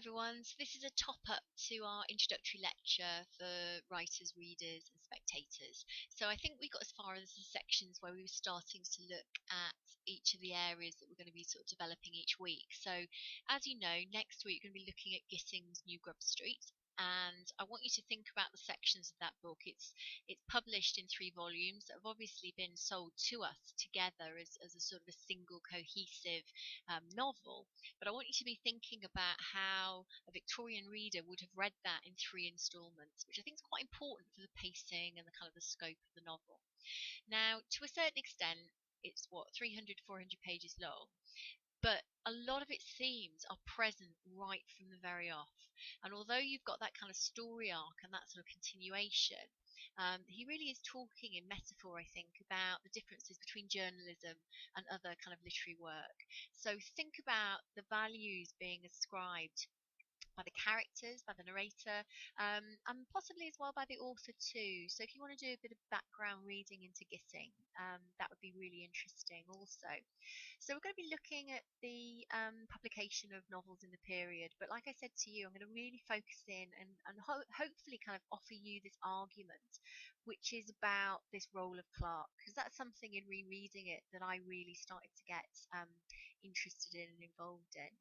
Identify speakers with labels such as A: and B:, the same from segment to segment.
A: everyone. So this is a top up to our introductory lecture for writers, readers, and spectators. So I think we got as far as the sections where we were starting to look at each of the areas that we're going to be sort of developing each week. So as you know, next week we're going to be looking at Gissing's New Grub Street. And I want you to think about the sections of that book. It's published in 3 volumes that have obviously been sold to us together as a sort of a single cohesive novel. But I want you to be thinking about how a Victorian reader would have read that in 3 installments, which I think is quite important for the pacing and the kind of the scope of the novel. Now, to a certain extent, it's what 300, 400 pages long, but a lot of its themes are present right from the very off. And although you've got that kind of story arc and that sort of continuation, he really is talking in metaphor, I think, about the differences between journalism and other kind of literary work. So think about the values being ascribed by the characters, by the narrator, and possibly as well by the author too. So if you want to do a bit of background reading into Gissing, that would be really interesting also. So we're going to be looking at the publication of novels in the period, but like I said to you, I'm going to really focus in and hopefully kind of offer you this argument, which is about this role of Clark, because that's something in rereading it that I really started to get interested in and involved in.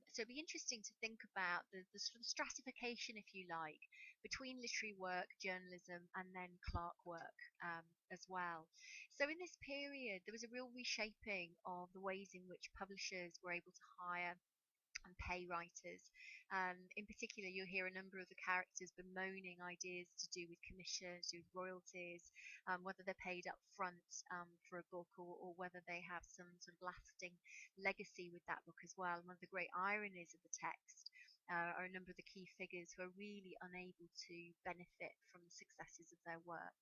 A: So it'd be interesting to think about the sort of stratification, if you like, between literary work, journalism, and then Clark work as well. So in this period, there was a real reshaping of the ways in which publishers were able to hire and pay writers. In particular, you'll hear a number of the characters bemoaning ideas to do with commissions, to do with royalties, whether they're paid up front for a book or whether they have some sort of lasting legacy with that book as well. And one of the great ironies of the text are a number of the key figures who are really unable to benefit from the successes of their work.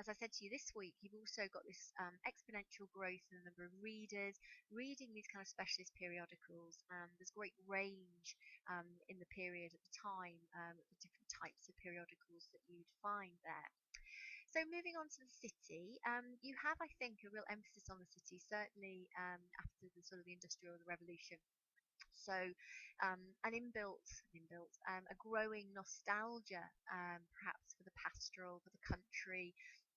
A: As I said to you this week, you've also got this exponential growth in the number of readers reading these kind of specialist periodicals. There's great range in the period at the time, the different types of periodicals that you'd find there. So moving on to the city, you have, I think, a real emphasis on the city, certainly after the sort of the Industrial Revolution. So a growing nostalgia, perhaps for the pastoral, for the country,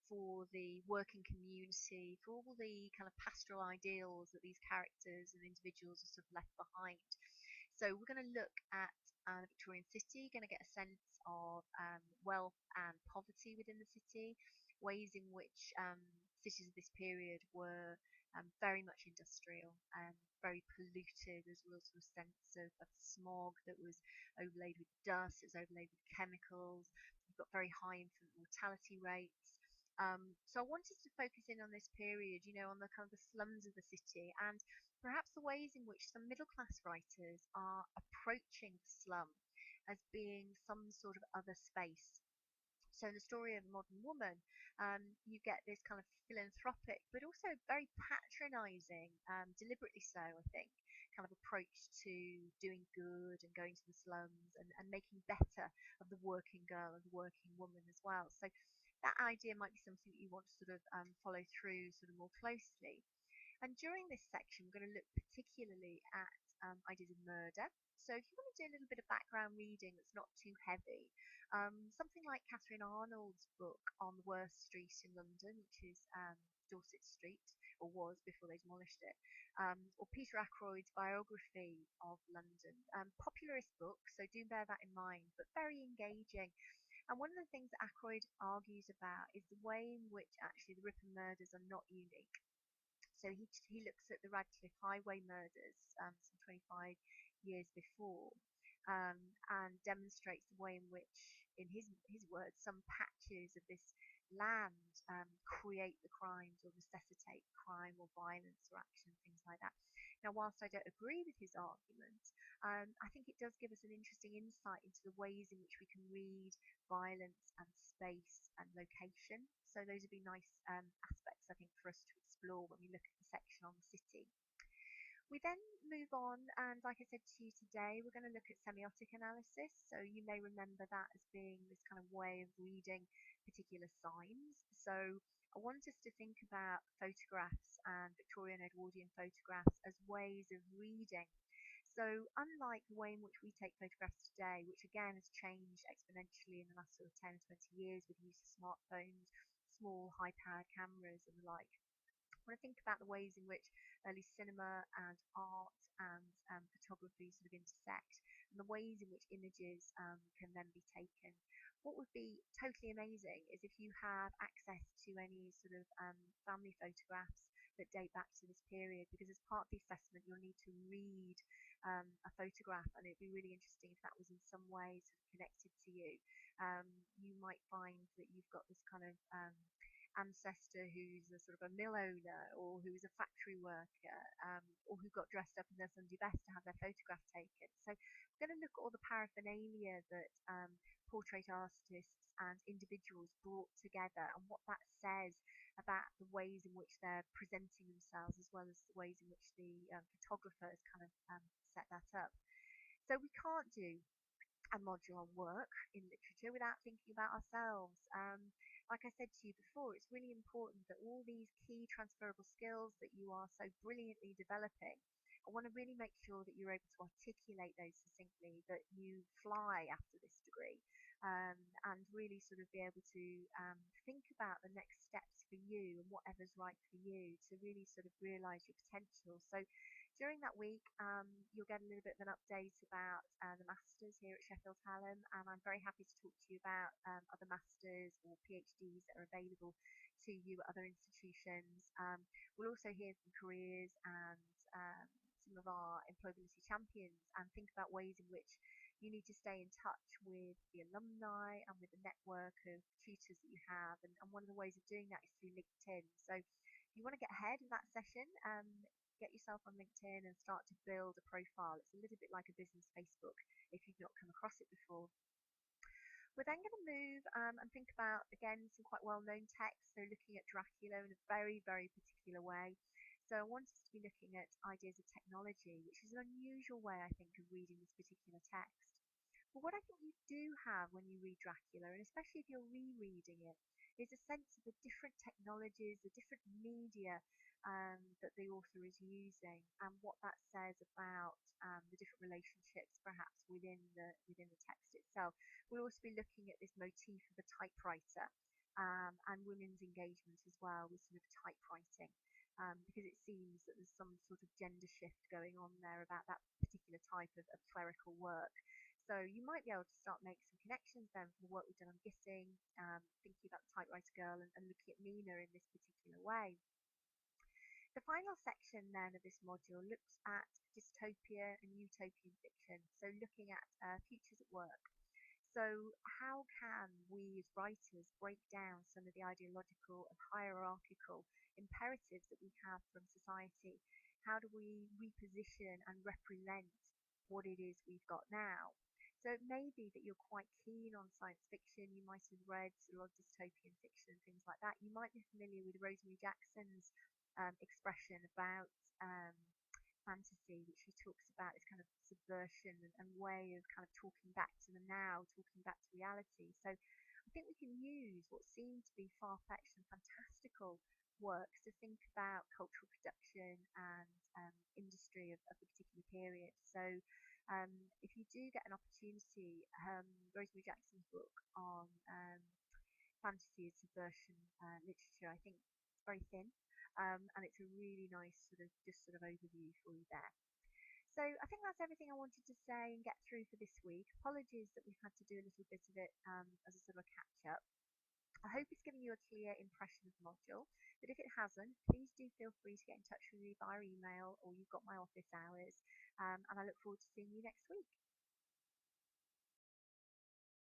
A: for the working community, for all the kind of pastoral ideals that these characters and individuals are sort of left behind. So we're going to look at the Victorian city, going to get a sense of wealth and poverty within the city, ways in which cities of this period were very much industrial and very polluted. There's a real sort of sense of smog that was overlaid with dust, it was overlaid with chemicals. You've got very high infant mortality rates. So I wanted to focus in on this period, on the kind of the slums of the city and perhaps the ways in which some middle class writers are approaching the slum as being some sort of other space. So in the story of a modern woman, you get this kind of philanthropic, but also very patronising, deliberately so, I think, kind of approach to doing good and going to the slums and making better of the working girl and the working woman as well. So that idea might be something that you want to sort of follow through sort of more closely. And during this section, we're going to look particularly at ideas of murder. So if you want to do a little bit of background reading that's not too heavy, something like Catherine Arnold's book on the worst street in London, which is Dorset Street, or was before they demolished it, or Peter Ackroyd's biography of London. Popularist book, so do bear that in mind, but very engaging. And one of the things that Ackroyd argues about is the way in which actually the Ripon murders are not unique. So he looks at the Radcliffe Highway murders some 25 years before, and demonstrates the way in which, in his words, some patches of this land create the crimes or necessitate crime or violence or action, things like that. Now, whilst I don't agree with his argument, I think it does give us an interesting insight into the ways in which we can read violence and space and location. So those would be nice aspects, I think, for us to explore when we look at the section on the city. We then move on, and like I said to you today, we're going to look at semiotic analysis. So you may remember that as being this kind of way of reading particular signs. So I want us to think about photographs and Victorian Edwardian photographs as ways of reading
B: So unlike the way in which we take photographs today, which again has changed exponentially in the last sort of 10 or 20 years with the use of smartphones, small high-powered cameras and the like, when I think about the ways in which early cinema and art and photography sort of intersect, and the ways in which images can then be taken, what would be totally amazing is if you have access to any sort of family photographs that date back to this period, because as part of the assessment you'll need to read a photograph, and it'd be really interesting if that was in some way sort of connected to you. You might find that you've got this kind of ancestor who's a sort of a mill owner, or who was a factory worker, or who got dressed up in their Sunday best to have their photograph taken. So I'm going to look at all the paraphernalia that portrait artists and individuals brought together, and what that says about the ways in which they're presenting themselves, as well as the ways in which the photographers kind of set that up. So we can't do a module on work in literature without thinking about ourselves. Like I said to you before, it's really important that all these key transferable skills that you are so brilliantly developing, I want to really make sure that you're able to articulate those succinctly, that you fly after this degree, um, and really sort of be able to think about the next steps for you and whatever's right for you to really sort of realise your potential. So during that week, you'll get a little bit of an update about the Masters here at Sheffield Hallam, and I'm very happy to talk to you about other Masters or PhDs that are available to you at other institutions. We'll also hear from careers and some of our employability champions, and think about ways in which you need to stay in touch with the alumni and with the network of tutors that you have. And one of the ways of doing that is through LinkedIn. So if you want to get ahead of that session, get yourself on LinkedIn and start to build a profile. It's a little bit like a business Facebook if you've not come across it before. We're then going to move and think about, again, some quite well-known texts. So looking at Dracula in a very, very particular way. So I want us to be looking at ideas of technology, which is an unusual way, I think, of reading this particular text. But what I think you do have when you read Dracula, and especially if you're rereading it, is a sense of the different technologies, the different media that the author is using, and what that says about the different relationships, perhaps within the text itself. We'll also be looking at this motif of a typewriter, and women's engagement as well with sort of typewriting. Because it seems that there's some sort of gender shift going on there about that particular type of clerical work. So you might be able to start making some connections then from the work we've done on Gissing, thinking about the typewriter girl, and looking at Mina in this particular way. The final section then of this module looks at dystopia and utopian fiction, so looking at futures at work. So how can we as writers break down some of the ideological and hierarchical imperatives that we have from society? How do we reposition and represent what it is we've got now? So it may be that you're quite keen on science fiction. You might have read a lot of dystopian fiction and things like that. You might be familiar with Rosemary Jackson's expression about fantasy, which she talks about this kind of subversion and way of kind of talking back to the now, talking back to reality. So I think we can use what seem to be far-fetched and fantastical works to think about cultural production and industry of the particular period. So if you do get an opportunity, Rosemary Jackson's book on fantasy and subversion literature, I think it's very thin, and it's a really nice sort of overview for you there. So I think that's everything I wanted to say and get through for this week. Apologies that we've had to do a little bit of it as a sort of a catch up. I hope it's given you a clear impression of the module, but if it hasn't, please do feel free to get in touch with me via email, or you've got my office hours, and I look forward to seeing you next week.